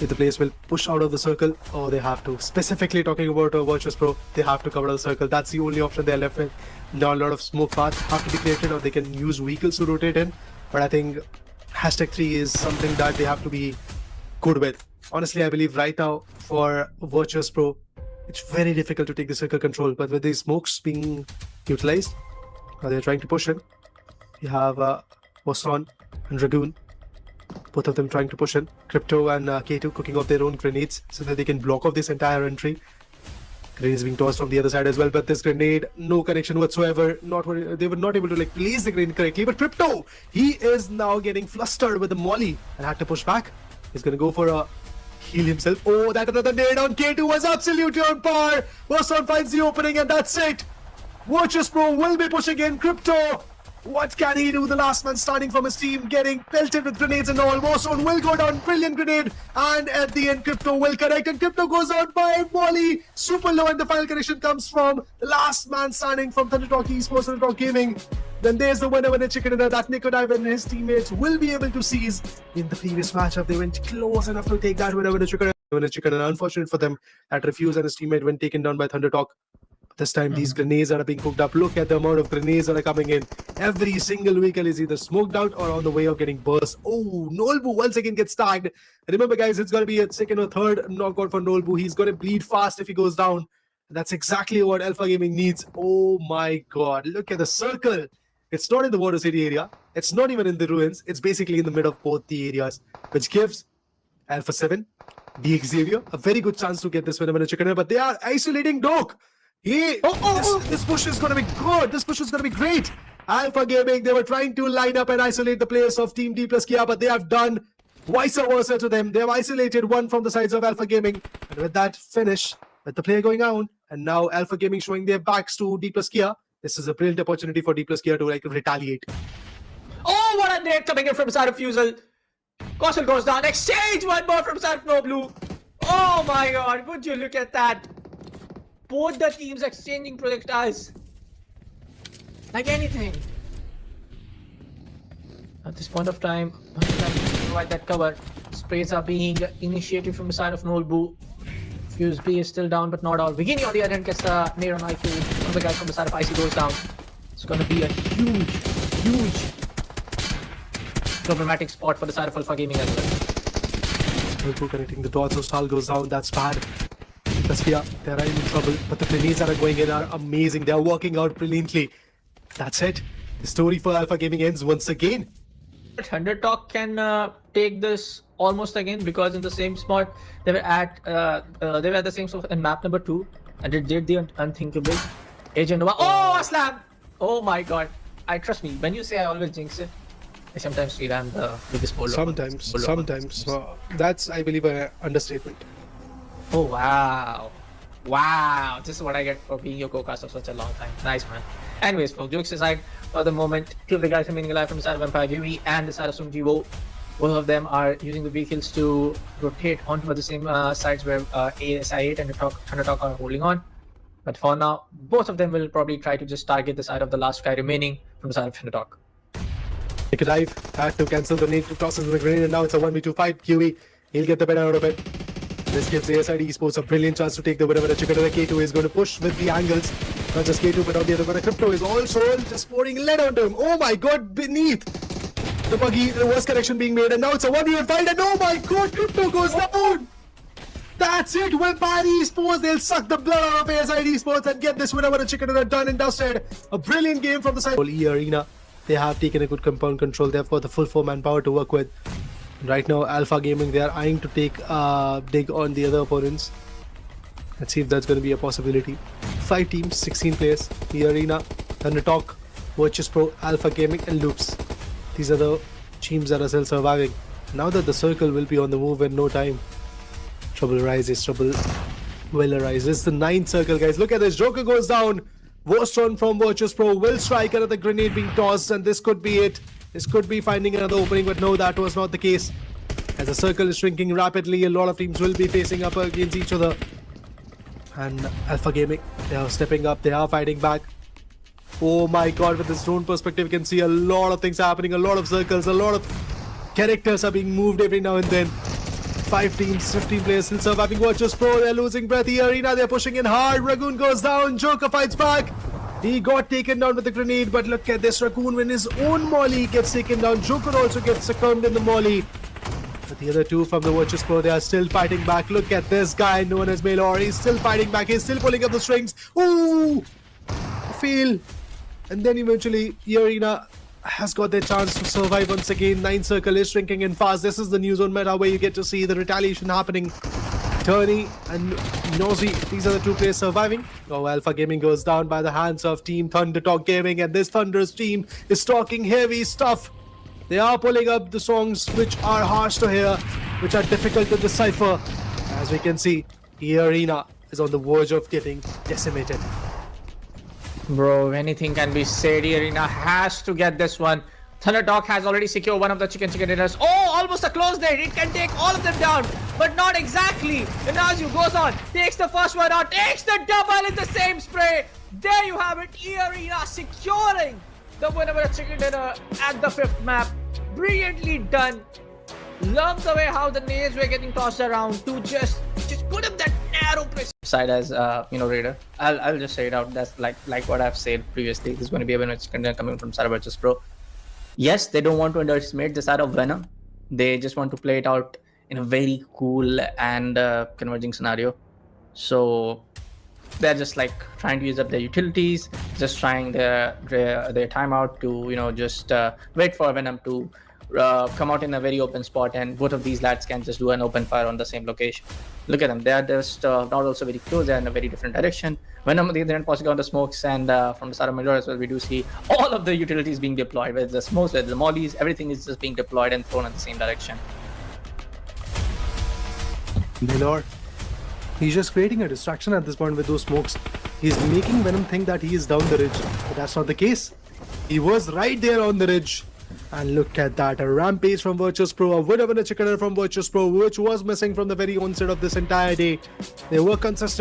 If the players will push out of the circle, or they have to. Specifically talking about Virtus Pro, they have to cover the circle. That's the only option they're left with. Now a lot of smoke paths have to be created, or they can use vehicles to rotate in. But I think #3 is something that they have to be good with. Honestly, I believe right now for Virtus Pro, it's very difficult to take the circle control. But with these smokes being utilized, they're trying to push in. You have Boston and Dragoon, both of them trying to push in. Crypto and K2 cooking off their own grenades so that they can block off this entire entry. Grenades being tossed from the other side as well, but this grenade, no connection whatsoever. They were not able to place the grenade correctly. But Crypto, he is now getting flustered with the molly and had to push back. He's gonna go for a heal himself. Oh, that another nade on K2 was absolutely on par. Boston finds the opening, and that's it. Virtus Pro will be pushing in. Crypto, what can he do? The last man standing from his team, getting pelted with grenades and all. Warzone will go down, brilliant grenade, and at the end Crypto will connect, and Crypto goes out by Molly, super low, and the final connection comes from the last man standing from Thundertalk Esports, Thundertalk Gaming. Then there's the winner chicken dinner that Nicodive and his teammates will be able to seize. In the previous matchup, they went close enough to take that winner chicken. And unfortunate for them that Refuse and his teammate when taken down by Thundertalk. This time these grenades are being cooked up. Look at the amount of grenades that are coming in. Every single vehicle is either smoked out or on the way of getting burst. Oh, Nolbu once again gets tagged. Remember guys, it's going to be a second or third knockout for Nolbu. He's going to bleed fast if he goes down. That's exactly what Alpha Gaming needs. Oh my god, look at the circle. It's not in the Water City area. It's not even in the ruins. It's basically in the middle of both the areas, which gives Alpha 7, the Xavier, a very good chance to get this winner chicken. But they are isolating Doc. This push is going to be good. This push is going to be great. Alpha Gaming, they were trying to line up and isolate the players of Team D plus Kia, but they have done vice versa to them. They have isolated one from the sides of Alpha Gaming. And with that finish, with the player going out, and now Alpha Gaming showing their backs to D plus Kia, this is a brilliant opportunity for D plus Kia to retaliate. Oh, what a nade coming in from side of Fusel. Costal goes down. Exchange one more from side of No Blue. Oh my god, would you look at that? Both the teams exchanging projectiles like anything. At this point of time, provide that cover. Sprays are being initiated from the side of Nolbu. Fuse B is still down, but not all. Bikini on the other hand gets the nade on IQ. One of the guys from the side of IC goes down. It's going to be a huge problematic spot for the side of Alpha Gaming as well. Nolbu connecting the dots, so Stal goes down. That's bad. Kia, they are in trouble, but the grenades that are going in are amazing. They are working out brilliantly. That's it. The story for Alpha Gaming ends once again. Thundertalk can take this almost again, because in the same spot they were at the same spot in map number 2, and they did the unthinkable. Agent Nova. Oh, a slam! Oh my god! Trust me when you say I always jinx it. I sometimes feel I'm the biggest bowler. Sometimes. That's, I believe, an understatement. Oh wow, this is what I get for being your co-caster for such a long time. Nice, man. Anyways, folks, jokes aside, for the moment, two of the guys remaining alive from the side of Vampire Yuri and the side of Sungjiwo. Both of them are using the vehicles to rotate onto the same sides where ASI8 and Thundertalk are holding on. But for now, both of them will probably try to just target the side of the last guy remaining from the side of Thundertalk. Take a dive, had to cancel the nade to toss into the grenade, and now it's a 1v2 fight. QE, he'll get the better out of it. This gives ASID Esports a brilliant chance to take the winner with a chicken. K2 is going to push with the angles. Not just K2, but on the other one, Crypto is also just pouring lead onto him. Oh my god, beneath the buggy, there was connection being made, and now it's a 1v1 fight, and oh my god, Crypto goes down! That's it, Vampire Esports, they'll suck the blood out of ASID Esports and get this winner with a chicken dinner done and dusted. A brilliant game from the side. E Arena, they have taken a good compound control, they've got the full 4 manpower to work with. Right now, Alpha Gaming, they are eyeing to take dig on the other opponents. Let's see if that's going to be a possibility. 5 teams, 16 players. The Arena, Thundertalk, Virtus Pro, Alpha Gaming, and Loops. These are the teams that are still surviving. Now that the circle will be on the move in no time, trouble arises, trouble will arise. This is the 9th circle, guys. Look at this. Joker goes down. Warzone from Virtus Pro will strike, another grenade being tossed, and this could be it. This could be finding another opening, but no, that was not the case. As the circle is shrinking rapidly, a lot of teams will be facing up against each other. And Alpha Gaming, they are stepping up, they are fighting back. Oh my god, with this drone perspective, you can see a lot of things happening, a lot of circles, a lot of characters are being moved every now and then. 5 teams, 15 players still surviving. Virtus Pro, they're losing breath. The arena, they're pushing in hard. Raccoon goes down. Joker fights back. He got taken down with the grenade, but look at this. Raccoon, when his own molly gets taken down, Joker also gets succumbed in the molly. But the other two from the Virtus Pro, they are still fighting back. Look at this guy known as Maylor. He's still fighting back. He's still pulling up the strings. Ooh! Fail. And then eventually, the arena has got their chance to survive once again. 9 circle is shrinking in fast. This is the new zone meta where you get to see the retaliation happening. Turney and Nosy, these are the 2 players surviving. Oh, Alpha Gaming goes down by the hands of Team Thunder Talk Gaming, and this Thunder's team is talking heavy stuff. They are pulling up the songs which are harsh to hear, which are difficult to decipher. As we can see, the arena is on the verge of getting decimated. Bro, anything can be said. The arena has to get this one. Thunder Dog has already secured one of the chicken dinners. Oh, almost a close there. It can take all of them down, but not exactly. Inazu goes on, takes the first one out, takes the double in the same spray. There you have it. The arena securing the winner of the chicken dinner at the 5th map. Brilliantly done. Love the way how the nades were getting tossed around to just put up that narrow precision. Side as Raider. I'll just say it out. That's like what I've said previously. This is going to be a winner chicken dinner coming from Sarah Virtus Pro. Yes, they don't want to underestimate the side of Venom. They just want to play it out in a very cool and converging scenario. So they're just like trying to use up their utilities, just trying their timeout to just wait for Venom to come out in a very open spot, and both of these lads can just do an open fire on the same location. Look at them. They are just not also very close. They are in a very different direction. Venom on the other end possibly on the smokes, and from the side of Major as well, we do see all of the utilities being deployed. With the smokes, with the mollies, everything is just being deployed and thrown in the same direction. Maylor, he's just creating a distraction at this point with those smokes. He's making Venom think that he is down the ridge, but that's not the case. He was right there on the ridge. And look at that, a rampage from Virtus Pro, a winner chicken dinner from Virtus Pro, which was missing from the very onset of this entire day. They were consistent.